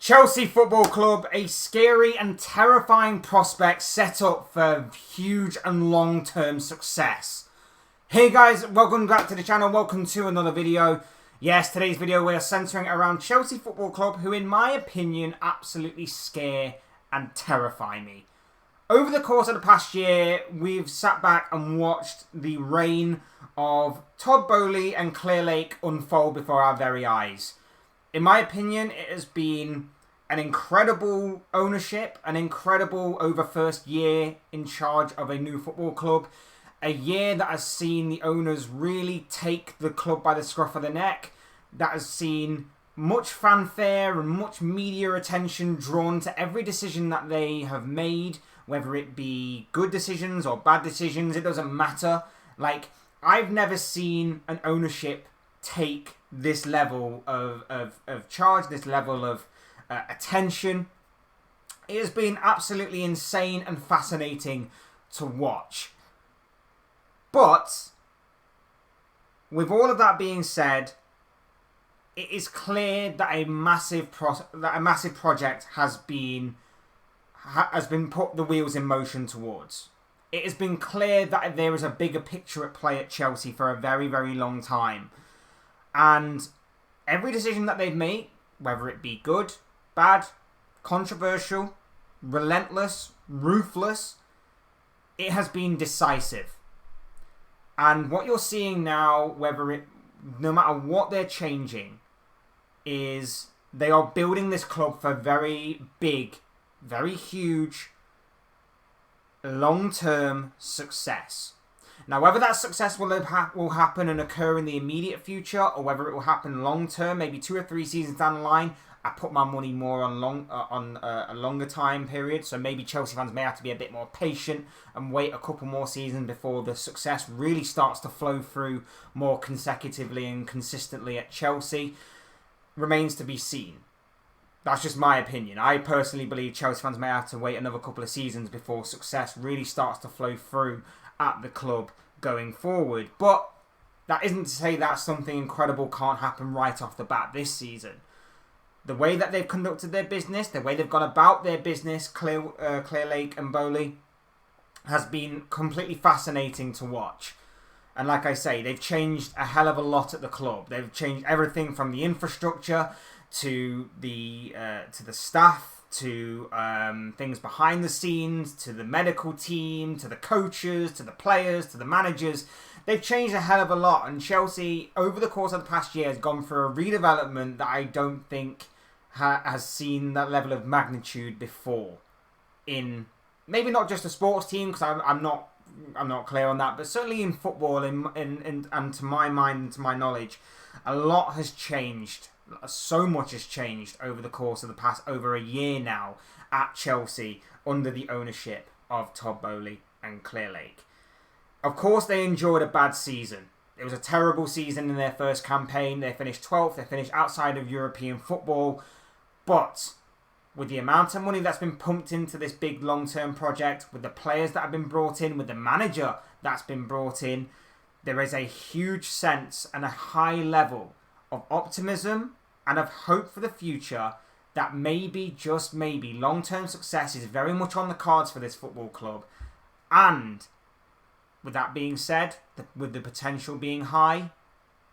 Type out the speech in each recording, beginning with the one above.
Chelsea Football Club, a scary and terrifying prospect set up for huge and long-term success. Hey guys, welcome back to the channel, welcome to another video. Yes, today's video we are centering around Chelsea Football Club, who in my opinion absolutely scare and terrify me. Over the course of the past year, we've sat back and watched the reign of Todd Boehly and Clearlake unfold before our very eyes. In my opinion, it has been an incredible ownership, an incredible over first year in charge of a new football club. A year that has seen the owners really take the club by the scruff of the neck. That has seen much fanfare and much media attention drawn to every decision that they have made. Whether it be good decisions or bad decisions, it doesn't matter. Like, I've never seen an ownership take this level of charge, this level of attention. It has been absolutely insane and fascinating to watch. But with all of that being said, it is clear that a massive project has been put the wheels in motion towards. It has been clear that there is a bigger picture at play at Chelsea for a very, very long time. And every decision that they've made, whether it be good, bad, controversial, relentless, ruthless, it has been decisive. And what you're seeing now, no matter what they're changing, is they are building this club for very big, very huge, long-term success. Now, whether that success will happen and occur in the immediate future, or whether it will happen long-term, maybe 2 or 3 seasons down the line, I put my money more on a longer time period. So maybe Chelsea fans may have to be a bit more patient and wait a couple more seasons before the success really starts to flow through more consecutively and consistently at Chelsea. Remains to be seen. That's just my opinion. I personally believe Chelsea fans may have to wait another couple of seasons before success really starts to flow through at the club going forward. But that isn't to say that something incredible can't happen right off the bat this season. The way that they've conducted their business, the way they've gone about their business, Clearlake and Boehly, has been completely fascinating to watch. And like I say, they've changed a hell of a lot at the club. They've changed everything from the infrastructure to the staff, to things behind the scenes, to the medical team, to the coaches, to the players, to the managers. They've changed a hell of a lot. And Chelsea, over the course of the past year, has gone through a redevelopment that I don't think has seen that level of magnitude before. In maybe not just a sports team, because I'm not clear on that, but certainly in football, and to my mind and to my knowledge, a lot has changed. So much has changed over the course of the past over a year now at Chelsea under the ownership of Todd Boehly and Clearlake. Of course, they enjoyed a bad season. It was a terrible season in their first campaign. They finished 12th. They finished outside of European football. But with the amount of money that's been pumped into this big long-term project, with the players that have been brought in, with the manager that's been brought in, there is a huge sense and a high level of optimism and of hope for the future that maybe, just maybe, long-term success is very much on the cards for this football club. And with that being said, with the potential being high,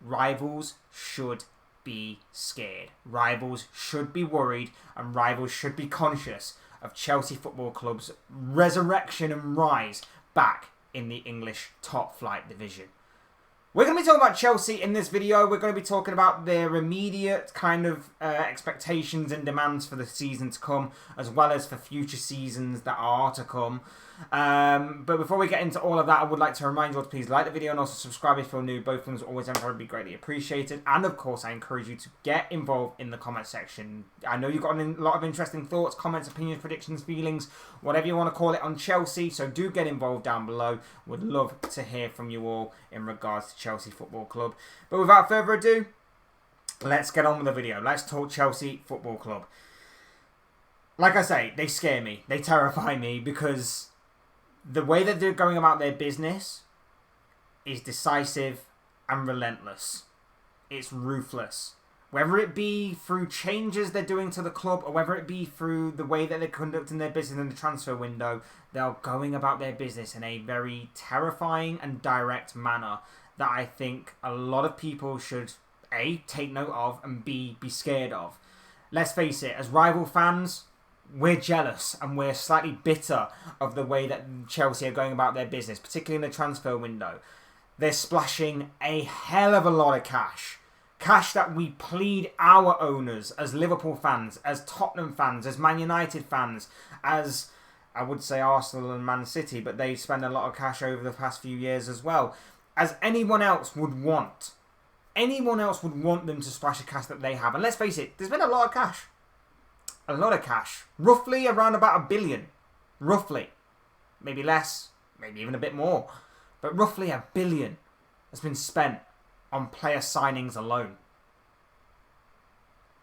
rivals should be scared. Rivals should be worried, and rivals should be conscious of Chelsea Football Club's resurrection and rise back in the English top flight division. We're going to be talking about Chelsea in this video. We're going to be talking about their immediate kind of expectations and demands for the season to come, as well as for future seasons that are to come. But before we get into all of that, I would like to remind you all to please like the video and also subscribe if you're new. Both things always and probably be greatly appreciated. And of course, I encourage you to get involved in the comment section. I know you've got a lot of interesting thoughts, comments, opinions, predictions, feelings, whatever you want to call it on Chelsea. So do get involved down below. Would love to hear from you all in regards to Chelsea Football Club. But without further ado, let's get on with the video. Let's talk Chelsea Football Club. Like I say, they scare me. They terrify me because the way that they're going about their business is decisive and relentless. It's ruthless. Whether it be through changes they're doing to the club or whether it be through the way that they're conducting their business in the transfer window, they're going about their business in a very terrifying and direct manner that I think a lot of people should A, take note of, and B, be scared of. Let's face it, as rival fans, we're jealous and we're slightly bitter of the way that Chelsea are going about their business, particularly in the transfer window. They're splashing a hell of a lot of cash. Cash that we plead our owners as Liverpool fans, as Tottenham fans, as Man United fans, as I would say Arsenal and Man City, but they spend a lot of cash over the past few years as well, as anyone else would want. Anyone else would want them to splash a cash that they have. And let's face it, there's been a lot of cash. A lot of cash. Roughly around about $1 billion. Roughly. Maybe less. Maybe even a bit more. But roughly $1 billion has been spent on player signings alone.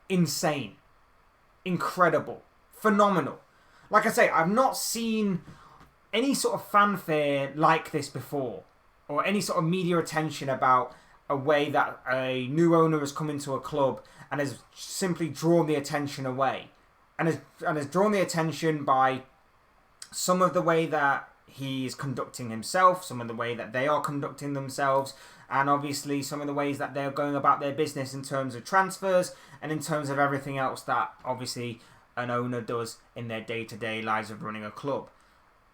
Insane. Incredible. Phenomenal. Like I say, I've not seen any sort of fanfare like this before. Or any sort of media attention about a way that a new owner has come into a club and has simply drawn the attention away. And has drawn the attention by some of the way that he's conducting himself, some of the way that they are conducting themselves, and obviously some of the ways that they're going about their business in terms of transfers and in terms of everything else that obviously an owner does in their day-to-day lives of running a club.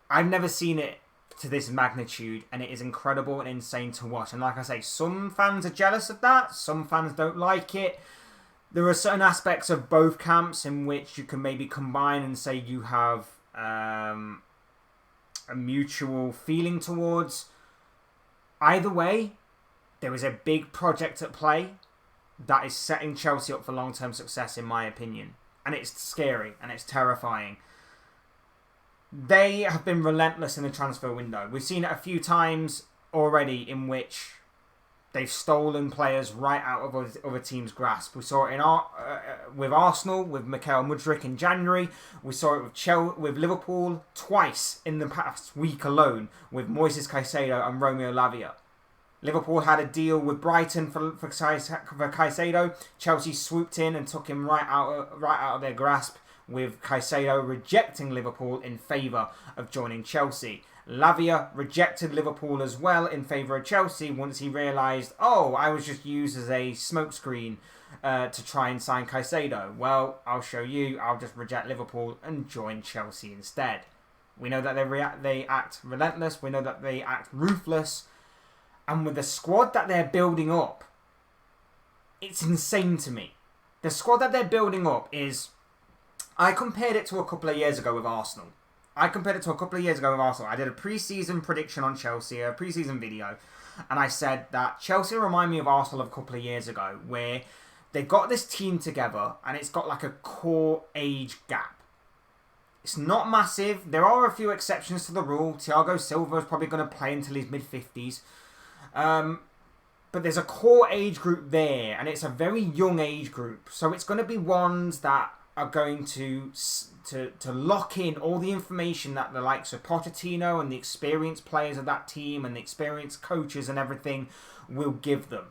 I've never seen it to this magnitude, and it is incredible and insane to watch. And like I say, some fans are jealous of that, some fans don't like it. There are certain aspects of both camps in which you can maybe combine and say you have a mutual feeling towards. Either way, there is a big project at play that is setting Chelsea up for long-term success, in my opinion. And it's scary and it's terrifying. They have been relentless in the transfer window. We've seen it a few times already in which they've stolen players right out of other teams' grasp. We saw it with Arsenal, with Mikael Mudryk in January. We saw it with Liverpool twice in the past week alone with Moises Caicedo and Romeo Lavia. Liverpool had a deal with Brighton for Caicedo. Chelsea swooped in and took him right out of their grasp, with Caicedo rejecting Liverpool in favour of joining Chelsea. Lavia rejected Liverpool as well in favour of Chelsea once he realised, I was just used as a smokescreen to try and sign Caicedo. Well, I'll show you. I'll just reject Liverpool and join Chelsea instead. We know that they act relentless. We know that they act ruthless. And with the squad that they're building up, it's insane to me. The squad that they're building up is... I compared it to a couple of years ago with Arsenal. I did a pre-season prediction on Chelsea, a pre-season video, and I said that Chelsea remind me of Arsenal of a couple of years ago, where they've got this team together and it's got like a core age gap. It's not massive. There are a few exceptions to the rule. Thiago Silva is probably going to play until his mid-50s. But there's a core age group there, and it's a very young age group. So it's going to be ones that are going to lock in all the information that the likes of Pochettino and the experienced players of that team and the experienced coaches and everything will give them.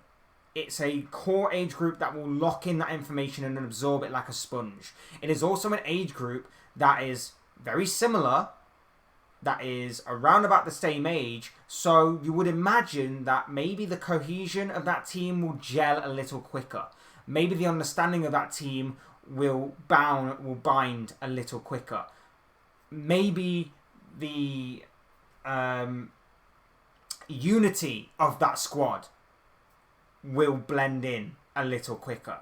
It's a core age group that will lock in that information and absorb it like a sponge. It is also an age group that is very similar, that is around about the same age, so you would imagine that maybe the cohesion of that team will gel a little quicker. Maybe the understanding of that team will bind a little quicker. Maybe the unity of that squad will blend in a little quicker.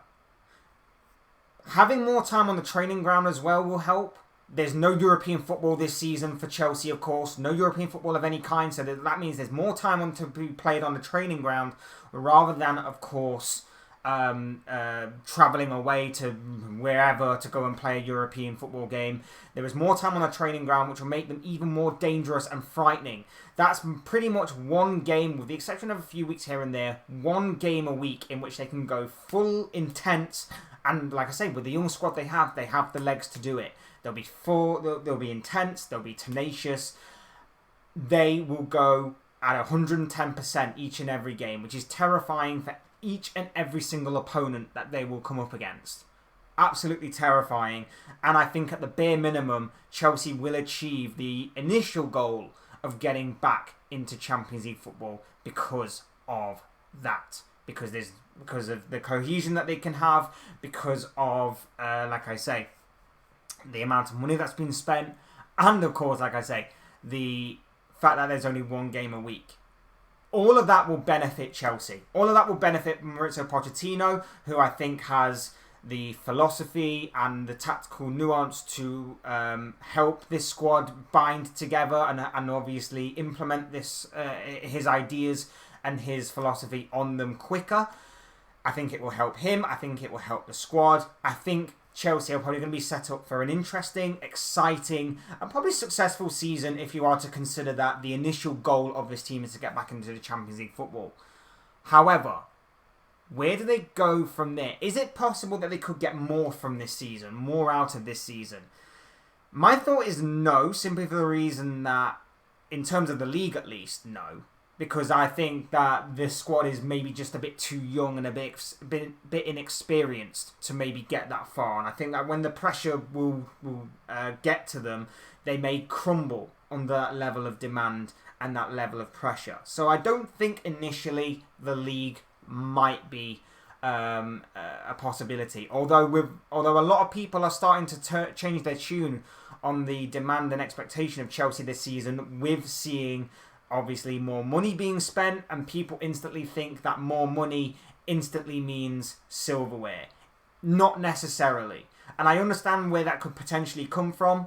Having more time on the training ground as well will help. There's no European football this season for Chelsea, of course. No European football of any kind, so that means there's more time to be played on the training ground rather than, of course, travelling away to wherever to go and play a European football game. There is more time on the training ground, which will make them even more dangerous and frightening. That's pretty much one game, with the exception of a few weeks here and there, one game a week in which they can go full intense. And like I say, with the young squad they have the legs to do it. They'll be full, they'll be intense, they'll be tenacious. They will go at 110% each and every game, which is terrifying for each and every single opponent that they will come up against. Absolutely terrifying. And I think at the bare minimum, Chelsea will achieve the initial goal of getting back into Champions League football because of that. Because of the cohesion that they can have, because of, like I say, the amount of money that's been spent, and of course, like I say, the fact that there's only one game a week. All of that will benefit Chelsea. All of that will benefit Mauricio Pochettino, who I think has the philosophy and the tactical nuance to help this squad bind together and obviously implement his ideas and his philosophy on them quicker. I think it will help him. I think it will help the squad. I think Chelsea are probably going to be set up for an interesting, exciting, and probably successful season if you are to consider that the initial goal of this team is to get back into the Champions League football. However, where do they go from there? Is it possible that they could get more from this season, more out of this season? My thought is no, simply for the reason that, in terms of the league at least, no. Because I think that this squad is maybe just a bit too young and a bit inexperienced to maybe get that far. And I think that when the pressure will get to them, they may crumble under that level of demand and that level of pressure. So I don't think initially the league might be a possibility. Although a lot of people are starting to change their tune on the demand and expectation of Chelsea this season, with seeing obviously more money being spent, and people instantly think that more money instantly means silverware. Not necessarily. And I understand where that could potentially come from.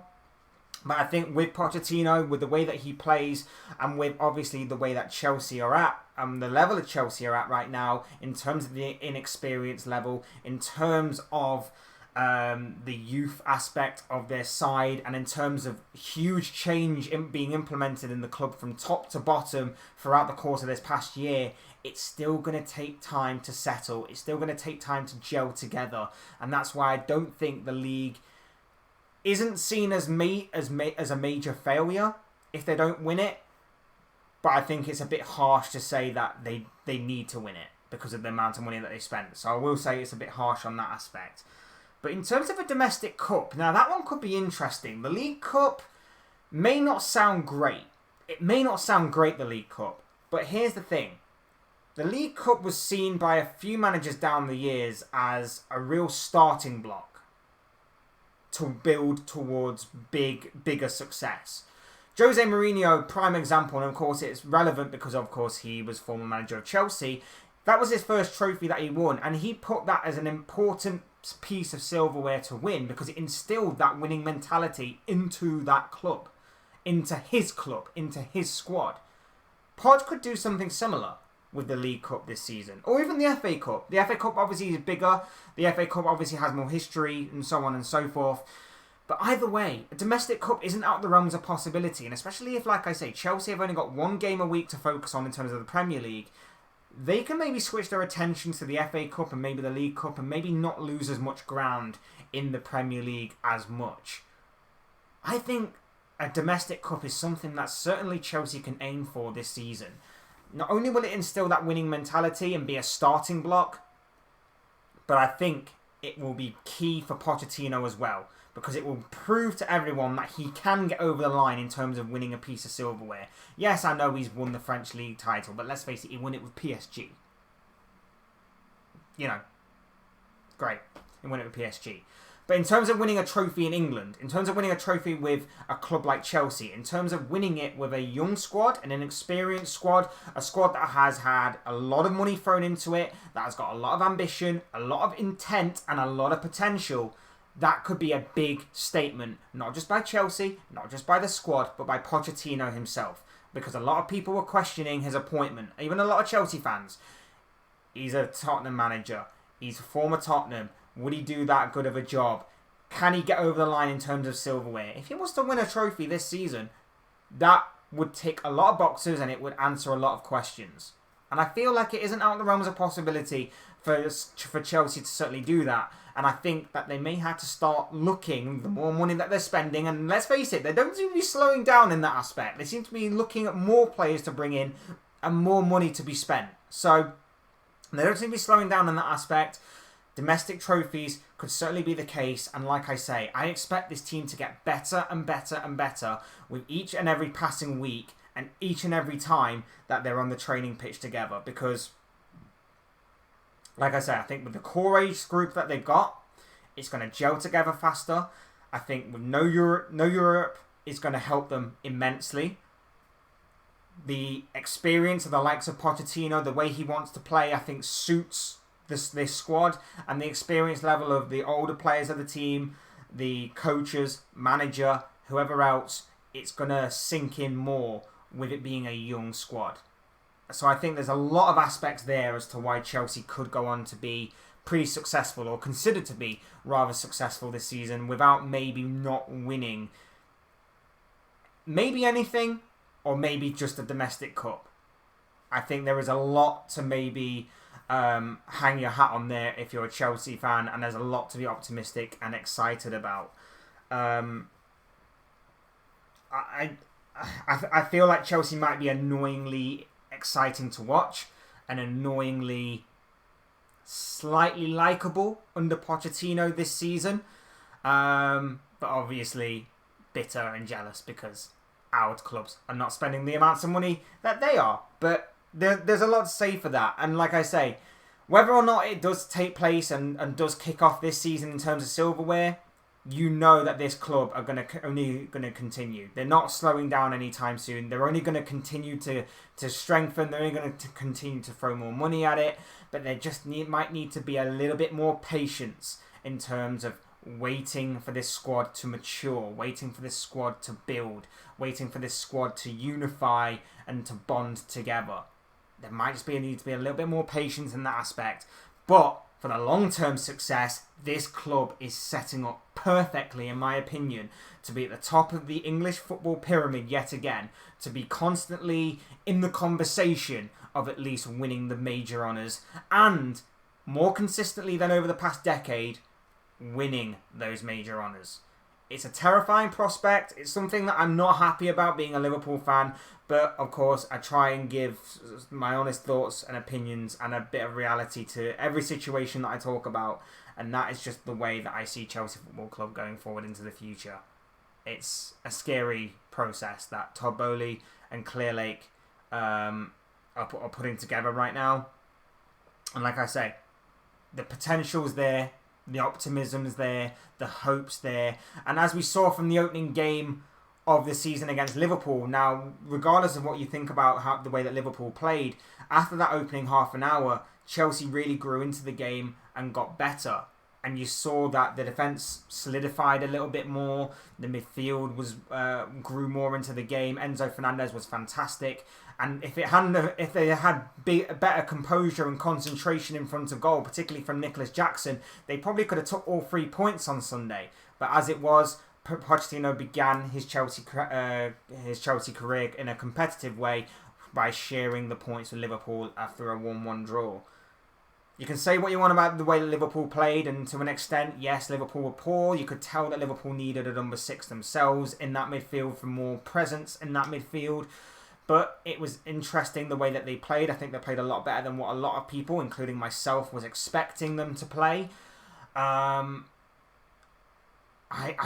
But I think with Pochettino, with the way that he plays, and with obviously the way that Chelsea are at, the level of Chelsea are at right now, in terms of the inexperience level, in terms of the youth aspect of their side, and in terms of huge change being implemented in the club from top to bottom throughout the course of this past year, it's still going to take time to settle. It's still going to take time to gel together. And that's why I don't think the league isn't seen as a major failure if they don't win it. But I think it's a bit harsh to say that they need to win it because of the amount of money that they spent. So I will say it's a bit harsh on that aspect. But in terms of a domestic cup, now that one could be interesting. The League Cup may not sound great. It may not sound great, the League Cup. But here's the thing. The League Cup was seen by a few managers down the years as a real starting block to build towards bigger success. Jose Mourinho, prime example, and of course it's relevant because of course he was former manager of Chelsea. That was his first trophy that he won, and he put that as an important piece of silverware to win because it instilled that winning mentality into that club, into his squad. Pod could do something similar with the League Cup this season, or even the FA Cup. The FA Cup obviously is bigger, the FA Cup obviously has more history and so on and so forth. But either way, a domestic cup isn't out of the realms of possibility, and especially if, like I say, Chelsea have only got one game a week to focus on in terms of the Premier League, they can maybe switch their attention to the FA Cup and maybe the League Cup and maybe not lose as much ground in the Premier League as much. I think a domestic cup is something that certainly Chelsea can aim for this season. Not only will it instill that winning mentality and be a starting block, but I think it will be key for Pochettino as well, because it will prove to everyone that he can get over the line in terms of winning a piece of silverware. Yes, I know he's won the French League title, but let's face it, he won it with PSG. You know, great. He won it with PSG. But in terms of winning a trophy in England, in terms of winning a trophy with a club like Chelsea, in terms of winning it with a young squad, an inexperienced squad, a squad that has had a lot of money thrown into it, that has got a lot of ambition, a lot of intent, and a lot of potential, that could be a big statement, not just by Chelsea, not just by the squad, but by Pochettino himself. Because a lot of people were questioning his appointment, even a lot of Chelsea fans. He's a Tottenham manager. He's a former Tottenham. Would he do that good of a job? Can he get over the line in terms of silverware? If he was to win a trophy this season, that would tick a lot of boxes and it would answer a lot of questions. And I feel like it isn't out of the realms of possibility for Chelsea to certainly do that. And I think that they may have to start looking, the more money that they're spending, and let's face it, they don't seem to be slowing down in that aspect. They seem to be looking at more players to bring in and more money to be spent. So And they don't seem to be slowing down in that aspect. Domestic trophies could certainly be the case, and like I say, I expect this team to get better and better and better with each and every passing week and each and every time that they're on the training pitch together, because like I say, I think with the core age group that they've got, it's going to gel together faster. I think with no Europe is going to help them immensely. The experience of the likes of Pochettino, the way he wants to play, I think suits this squad, and the experience level of the older players of the team, the coaches, manager, whoever else, it's going to sink in more with it being a young squad. So I think there's a lot of aspects there as to why Chelsea could go on to be pretty successful, or considered to be rather successful this season, without maybe not winning maybe anything, or maybe just a domestic cup. I think there is a lot to maybe hang your hat on there if you're a Chelsea fan, and there's a lot to be optimistic and excited about. I feel like Chelsea might be annoyingly exciting to watch and annoyingly slightly likeable under Pochettino this season, but obviously bitter and jealous because our clubs are not spending the amounts of money that they are. But there's a lot to say for that, and like I say, whether or not it does take place and does kick off this season in terms of silverware, you know that this club are only going to continue. They're not slowing down anytime soon. They're only going to continue to strengthen. They're only going to continue to throw more money at it. But there just might need to be a little bit more patience in terms of waiting for this squad to mature, waiting for this squad to build, waiting for this squad to unify and to bond together. There might just need to be a little bit more patience in that aspect. But for the long-term success, this club is setting up perfectly, in my opinion, to be at the top of the English football pyramid yet again, to be constantly in the conversation of at least winning the major honours, and more consistently than over the past decade, winning those major honours. It's a terrifying prospect. It's something that I'm not happy about being a Liverpool fan, but of course I try and give my honest thoughts and opinions and a bit of reality to every situation that I talk about, and that is just the way that I see Chelsea Football Club going forward into the future. It's a scary process that Todd Boehly and Clearlake are putting together right now, and like I say, the potential's there. The optimism's there, the hope's there, and as we saw from the opening game of the season against Liverpool, now, regardless of what you think about the way that Liverpool played, after that opening half an hour, Chelsea really grew into the game and got better. And you saw that the defence solidified a little bit more, the midfield grew more into the game, Enzo Fernandez was fantastic, and if they had better composure and concentration in front of goal, particularly from Nicholas Jackson, they probably could have took all 3 points on Sunday. But as it was, Pochettino began his Chelsea career in a competitive way by sharing the points with Liverpool after a 1-1 draw. You can say what you want about the way that Liverpool played, and to an extent, yes, Liverpool were poor. You could tell that Liverpool needed a number 6 themselves in that midfield for more presence in that midfield. But it was interesting the way that they played. I think they played a lot better than what a lot of people, including myself, was expecting them to play. I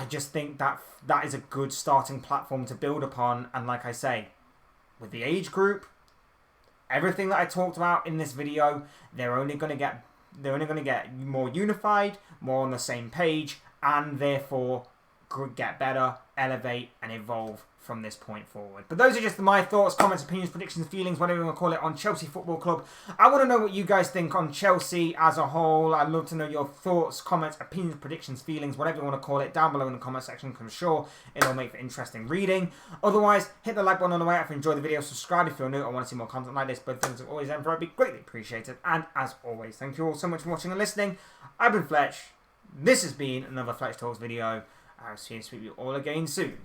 just think that is a good starting platform to build upon. And like I say, with the age group, everything that I talked about in this video, they're only going to get more unified, more on the same page, and therefore could get better, elevate, and evolve from this point forward. But those are just my thoughts, comments, opinions, predictions, feelings, whatever you want to call it, on Chelsea Football Club. I want to know what you guys think on Chelsea as a whole. I'd love to know your thoughts, comments, opinions, predictions, feelings, whatever you want to call it, down below in the comment section, because I'm sure it'll make for interesting reading. Otherwise, hit the like button on the way out if you enjoyed the video, subscribe if you're new or want to see more content like this. Both things are always and forever be greatly appreciated. And as always, thank you all so much for watching and listening. I've been Fletch. This has been another Fletch Talks video. I'll see you with you all again soon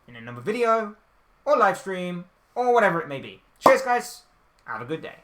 in another video or live stream or whatever it may be. Cheers, guys. Have a good day.